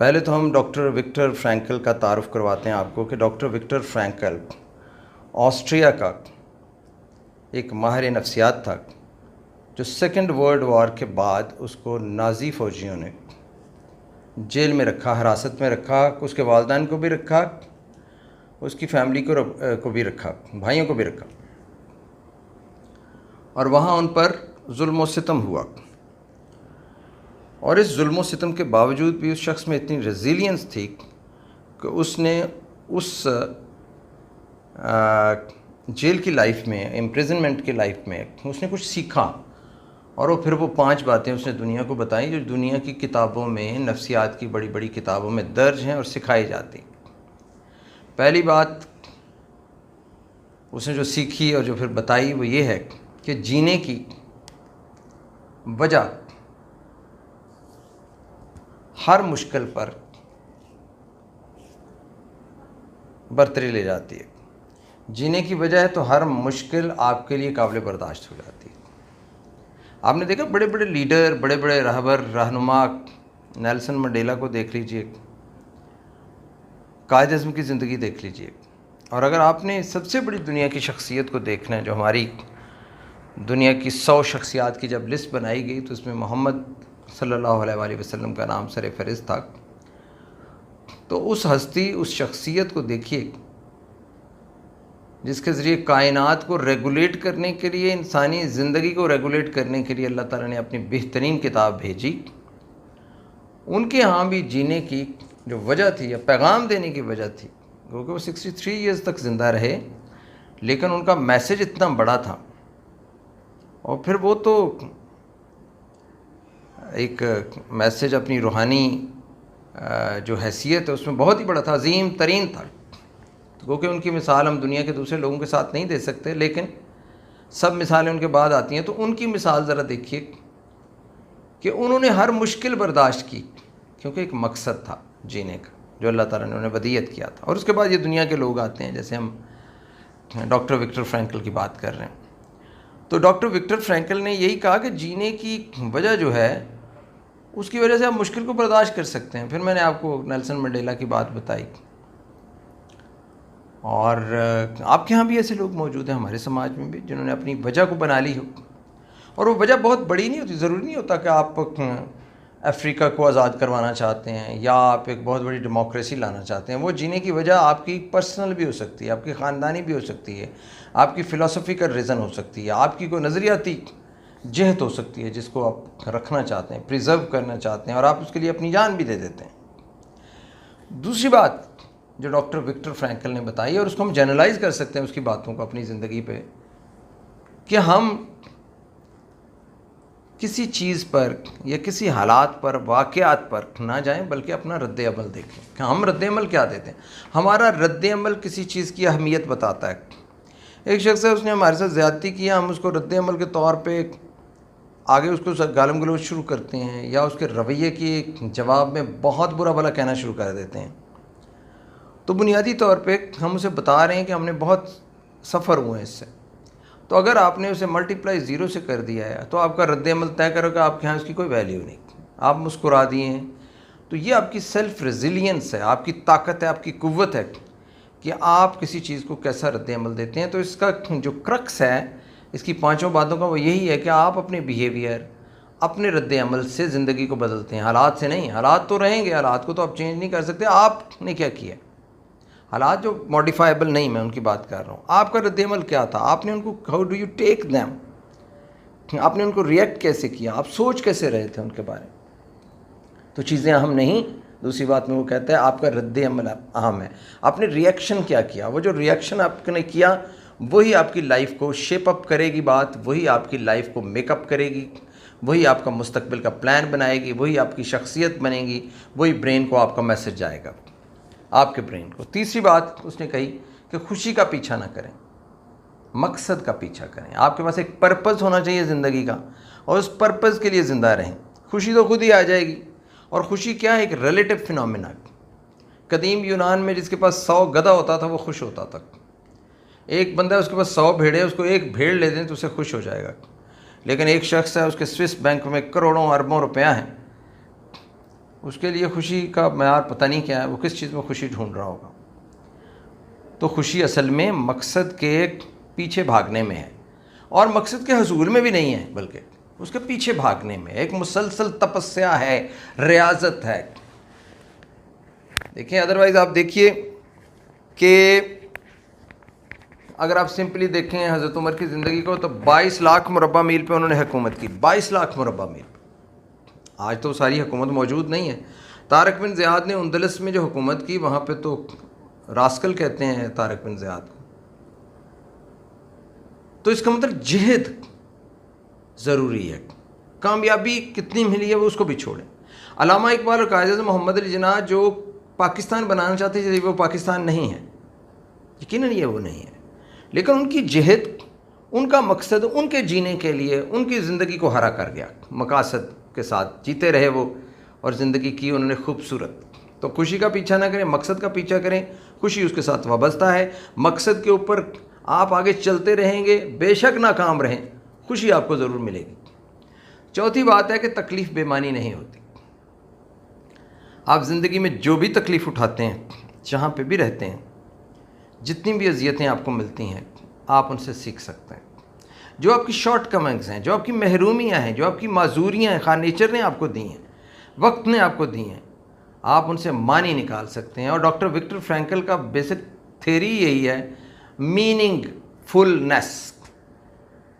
पहले तो हम डॉक्टर विक्टर फ्रैंकल का तारुफ़ करवाते हैं आपको कि डॉक्टर विक्टर फ्रैंकल ऑस्ट्रिया का एक माहिर नफ्सियात था जो सेकेंड वर्ल्ड वॉर के बाद उसको नाज़ी फ़ौजियों ने जेल में रखा, हिरासत में रखा, उसके वालिदैन को भी रखा, उसकी फैमिली को भी रखा, भाइयों को भी रखा, और वहाँ उन पर जुल्म व सितम हुआ। और इस जुल्म व सितम के बावजूद भी उस शख्स में इतनी रेजिलियंस थी कि उसने उस जेल की लाइफ में, इम्प्रिजनमेंट की लाइफ में उसने कुछ सीखा, और फिर वो 5 बातें उसने दुनिया को बताई जो दुनिया की किताबों में, नफ्सियात की बड़ी बड़ी किताबों में दर्ज हैं और सिखाई जाती। पहली बात उसने जो सीखी और जो फिर बताई वो ये है कि जीने की वजह हर मुश्किल पर बरतरी ले जाती है। जीने की वजह है तो हर मुश्किल आपके लिए काबिल बर्दाश्त हो जाती है। आपने देखा बड़े बड़े लीडर, बड़े बड़े रहबर, रहनुमा, नेल्सन मंडेला को देख लीजिए, कायद आज़म की ज़िंदगी देख लीजिए, और अगर आपने सबसे बड़ी दुनिया की शख्सियत को देखना है, जो हमारी दुनिया की 100 शख्सियात की जब लिस्ट बनाई गई तो उसमें मोहम्मद सल्लल्लाहु अलैहि वसल्लम का नाम सर फहरिस्त था। तो उस हस्ती, उस शख्सियत को देखिए जिसके ज़रिए कायनात को रेगुलेट करने के लिए, इंसानी ज़िंदगी को रेगुलेट करने के लिए अल्लाह ताला ने अपनी बेहतरीन किताब भेजी। उनके यहाँ भी जीने की जो वजह थी या पैगाम देने की वजह थी, क्योंकि वो 63 ईयर्स तक ज़िंदा रहे, लेकिन उनका मैसेज इतना बड़ा था। और फिर वो तो एक मैसेज अपनी रूहानी जो हैसियत है उसमें बहुत ही बड़ा था, अजीम तरीन था। तो क्योंकि उनकी मिसाल हम दुनिया के दूसरे लोगों के साथ नहीं दे सकते, लेकिन सब मिसालें उनके बाद आती हैं। तो उनकी मिसाल ज़रा देखिए कि उन्होंने हर मुश्किल बर्दाश्त की, क्योंकि एक मकसद था जीने का जो अल्लाह ताला ने उन्हें वदीयत किया था। और उसके बाद ये दुनिया के लोग आते हैं, जैसे हम डॉक्टर विक्टर फ्रैंकल की बात कर रहे हैं। तो डॉक्टर विक्टर फ्रैंकल ने यही कहा कि जीने की वजह जो है उसकी वजह से आप मुश्किल को बर्दाश्त कर सकते हैं। फिर मैंने आपको नेल्सन मंडेला की बात बताई, और आपके यहाँ भी ऐसे लोग मौजूद हैं, हमारे समाज में भी, जिन्होंने अपनी वजह को बना ली हो। और वो वजह बहुत बड़ी नहीं होती, ज़रूरी नहीं होता कि आप अफ्रीका को आज़ाद करवाना चाहते हैं या आप एक बहुत बड़ी डेमोक्रेसी लाना चाहते हैं। वो जीने की वजह आपकी पर्सनल भी हो सकती है, आपकी ख़ानदानी भी हो सकती है, आपकी फ़िलासफ़िकल रीज़न हो सकती है, आपकी कोई नज़रियाती जहत हो सकती है जिसको आप रखना चाहते हैं, प्रिजर्व करना चाहते हैं, और आप उसके लिए अपनी जान भी दे देते हैं। दूसरी बात जो डॉक्टर विक्टर फ्रैंकल ने बताई, और उसको हम जनरलाइज कर सकते हैं उसकी बातों को अपनी ज़िंदगी पे, कि हम किसी चीज़ पर या किसी हालात पर, वाक़यात पर ना जाएं, बल्कि अपना रद्द अमल देखें कि हम रद्द अमल क्या देते हैं। हमारा रद्द अमल किसी चीज़ की अहमियत बताता है। एक शख्स है, उसने हमारे साथ ज़्यादती किया, हम उसको रद्द अमल के तौर पे आगे उसको गालम गलोच शुरू करते हैं, या उसके रवैये के जवाब में बहुत बुरा भला कहना शुरू कर देते हैं। तो बुनियादी तौर पे हम उसे बता रहे हैं कि हमने बहुत सफ़र हुए हैं इससे। तो अगर आपने उसे मल्टीप्लाई 0 से कर दिया है तो आपका रद्द अमल तय करोगे, आपके यहाँ उसकी कोई वैल्यू नहीं। आप मुस्कुरा दिए हैं, तो ये आपकी सेल्फ़ रेजिलियंस है, आपकी ताकत है, आपकी कुव्वत है कि आप किसी चीज़ को कैसा रद्द अमल देते हैं। तो इसका जो क्रक्स है इसकी 5 बातों का वो यही है कि आप अपने बिहेवियर, अपने रद्द अमल से ज़िंदगी को बदलते हैं, हालात से नहीं। हालात तो रहेंगे, हालात को तो आप चेंज नहीं कर सकते। आपने क्या किया, हालात जो मॉडिफाइबल नहीं, मैं उनकी बात कर रहा हूँ। आपका रद्द अमल क्या था, आपने उनको, how do you take them, आपने उनको रिएक्ट कैसे किया, आप सोच कैसे रहे थे उनके बारे में। तो चीज़ें अहम नहीं। दूसरी बात में वो कहता है आपका रद्द अमल अहम है, आपने रिएक्शन क्या किया। वो जो रिएक्शन आपने किया वही आपकी लाइफ को शेप अप करेगी, बात वही आपकी लाइफ को मेकअप करेगी, वही आपका मुस्तकबिल का प्लान बनाएगी, वही आपकी शख्सियत बनेगी, वही ब्रेन को आपका मैसेज जाएगा, आपके ब्रेन को। तीसरी बात उसने कही कि खुशी का पीछा ना करें, मकसद का पीछा करें। आपके पास एक पर्पज़ होना चाहिए ज़िंदगी का, और उस पर्पज़ के लिए ज़िंदा रहें। खुशी तो खुद ही आ जाएगी। और खुशी क्या है, एक रिलेटिव फिनोमिना। कदीम यूनान में जिसके पास 100 गधा होता था वो खुश होता था। एक बंदा है उसके पास 100 भेड़े, उसको एक भेड़ ले दें तो उसे खुश हो जाएगा। लेकिन एक शख्स है, उसके स्विस बैंक में करोड़ों अरबों रुपया हैं, उसके लिए खुशी का मैयार पता नहीं क्या है, वो किस चीज़ में खुशी ढूंढ रहा होगा। तो खुशी असल में मकसद के पीछे भागने में है, और मकसद के हसूल में भी नहीं है, बल्कि उसके पीछे भागने में। एक मुसलसल तपस्या है, रियाजत है। देखिए अदरवाइज़ आप देखिए कि अगर आप सिंपली देखें हज़रत उमर की ज़िंदगी को, तो 22 लाख मुरब्बा मील पे उन्होंने हुकूमत की, 22 लाख मुरब्बा मील। आज तो सारी हुकूमत मौजूद नहीं है। तारिक बिन ज़ियाद ने उंदलस में जो हुकूमत की, वहाँ पे तो रास्कल कहते हैं तारिक बिन ज़ियाद को। तो इसका मतलब जिहद ज़रूरी है। कामयाबी कितनी मिली है वो उसको भी छोड़ें। अल्लामा इकबाल और कायद मोहम्मद अली जिन्ना जो पाकिस्तान बनाना चाहते थे, वो पाकिस्तान नहीं है, यकीनन ये वो नहीं है, लेकिन उनकी जिहद, उनका मकसद उनके जीने के लिए उनकी ज़िंदगी को हरा कर गया। मकासद के साथ जीते रहे वो, और ज़िंदगी की उन्होंने खूबसूरत। तो खुशी का पीछा ना करें, मकसद का पीछा करें। खुशी उसके साथ वाबस्ता है। मकसद के ऊपर आप आगे चलते रहेंगे, बेशक नाकाम रहें, खुशी आपको ज़रूर मिलेगी। चौथी बात है कि तकलीफ़ बेमानी नहीं होती। आप ज़िंदगी में जो भी तकलीफ़ उठाते हैं, जहाँ पे भी रहते हैं, जितनी भी अजियतें आपको मिलती हैं, आप उनसे सीख सकते हैं। जो आपकी शॉर्ट कमिंग्स हैं, जो आपकी महरूमियाँ हैं, जो आपकी माजूरियाँ हैं, खा नेचर ने आपको दी हैं, वक्त ने आपको दी हैं, आप उनसे मानी निकाल सकते हैं। और डॉक्टर विक्टर फ्रैंकल का बेसिक थ्योरी यही है, मीनिंगफुलनेस,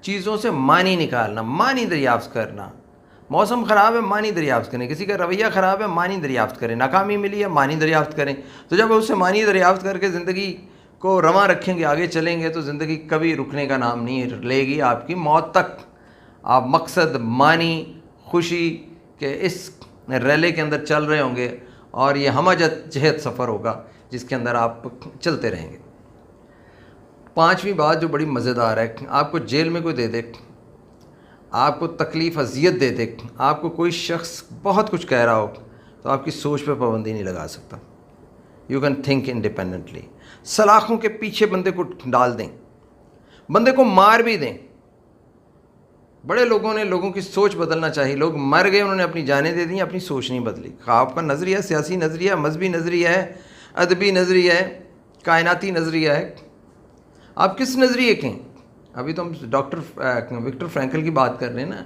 चीज़ों से मानी निकालना, मानी दरियाफ्त करना। मौसम ख़राब है, मानी दरियाफ्त करें। किसी का रवैया ख़राब है, मानी दरियाफ्त करें। नाकामी मिली है, मानी दरियाफ्त करें। तो जब उससे मानी दरियाफ्त करके ज़िंदगी को रवां रखेंगे, आगे चलेंगे, तो ज़िंदगी कभी रुकने का नाम नहीं लेगी। आपकी मौत तक आप मकसद, मानी, खुशी के इस रैले के अंदर चल रहे होंगे, और ये हमजहद सफ़र होगा जिसके अंदर आप चलते रहेंगे। पांचवी बात जो बड़ी मज़ेदार है, आपको जेल में कोई दे दे, आपको तकलीफ़ अजियत दे दे, आपको कोई शख्स बहुत कुछ कह रहा हो, तो आपकी सोच पे पाबंदी नहीं लगा सकता। You can think independently. सलाखों के पीछे बंदे को डाल दें, बंदे को मार भी दें। बड़े लोगों ने लोगों की सोच बदलना चाहिए। लोग मर गए, उन्होंने अपनी जानें दे दी, अपनी सोच नहीं बदली। आपका नज़रिया सियासी नज़रिया, मजहबी नज़रिया है, अदबी नज़रिया है, कायनाती नज़रिया है, आप किस नज़रिए के हैं? अभी तो हम डॉक्टर विक्टर फ्रैंकल की बात कर रहे हैं ना,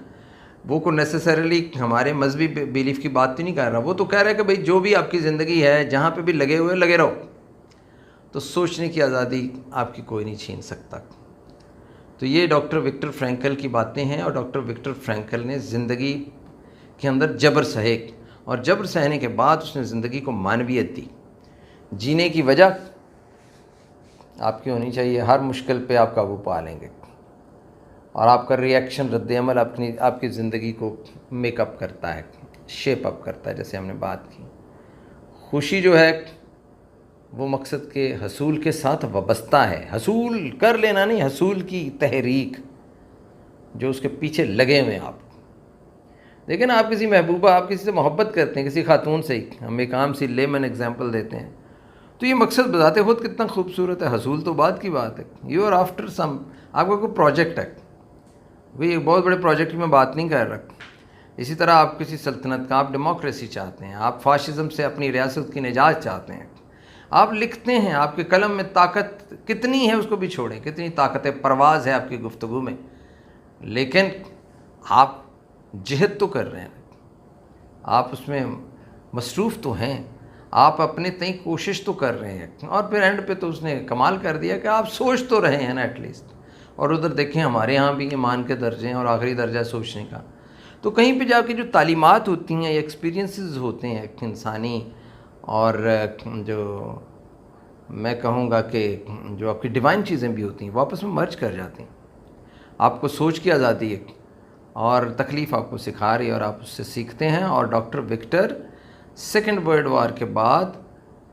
वो को नेसेसरली हमारे मजहबी बिलीफ की बात ही नहीं कर रहा। वो तो कह रहा है कि भाई जो भी आपकी ज़िंदगी है, जहाँ पे भी लगे हुए लगे रहो। तो सोचने की आज़ादी आपकी कोई नहीं छीन सकता। तो ये डॉक्टर विक्टर फ्रैंकल की बातें हैं, और डॉक्टर विक्टर फ्रैंकल ने ज़िंदगी के अंदर जबर सहे, और जबर सहने के बाद उसने ज़िंदगी को मानवियत दी। जीने की वजह आपकी होनी चाहिए, हर मुश्किल पे आप काबू पा लेंगे, और आपका रिएक्शन, रद्द-ए-अमल आपकी ज़िंदगी को मेकअप करता है, शेप अप करता है। जैसे हमने बात की, खुशी जो है वो मकसद के हसूल के साथ वाबस्ता है। हसूल कर लेना नहीं, हसूल की तहरीक जो उसके पीछे लगे हुए हैं। आप देखें ना, आप किसी महबूबा, आप किसी से मोहब्बत करते हैं, किसी खातून से ही, हम एक आम सी लेमन एग्जाम्पल देते हैं, तो ये मकसद बताते खुद कितना खूबसूरत है। हसूल तो बात की बात है। यू आर आफ्टर सम, आपका कोई प्रोजेक्ट है, वही एक बहुत बड़े प्रोजेक्ट की मैं बात नहीं कर रहा। इसी तरह आप किसी सल्तनत का, आप डेमोक्रेसी चाहते हैं, आप फाशिज़म से अपनी रियासत की निजात चाहते हैं, आप लिखते हैं, आपके कलम में ताकत कितनी है उसको भी छोड़ें, कितनी ताकत परवाज़ है आपकी गुफ्तगू में, लेकिन आप जिहद तो कर रहे हैं, आप उसमें मसरूफ़ तो हैं, आप अपने तय कोशिश तो कर रहे हैं, और फिर एंड पे तो उसने कमाल कर दिया कि आप सोच तो रहे हैं ना एटलीस्ट। और उधर देखें, हमारे यहाँ भी ईमान के दर्जे हैं, और आखिरी दर्जा सोचने का। तो कहीं पे जाके जो तालीमात होती हैं, एक्सपीरियंसेस होते हैं इंसानी, और जो मैं कहूँगा कि जो आपकी डिवाइन चीज़ें भी होती हैं, वो आपस में मर्ज कर जाती हैं। आपको सोच की आज़ादी है, और तकलीफ़ आपको सिखा रही है, और आप उससे सीखते हैं। और doctor Victor second world war के बाद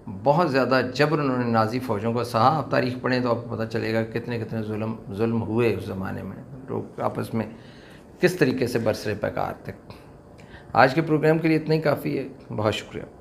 बहुत ज़्यादा जबर उन्होंने नाज़ी फ़ौजों को सहा। आप तारीख़ पढ़ें तो आपको पता चलेगा कितने कितने जुल्म हुए उस ज़माने में, लोग आपस में किस तरीके से बरसरे पैकार थे। आज के प्रोग्राम के लिए इतना ही काफ़ी है। बहुत शुक्रिया।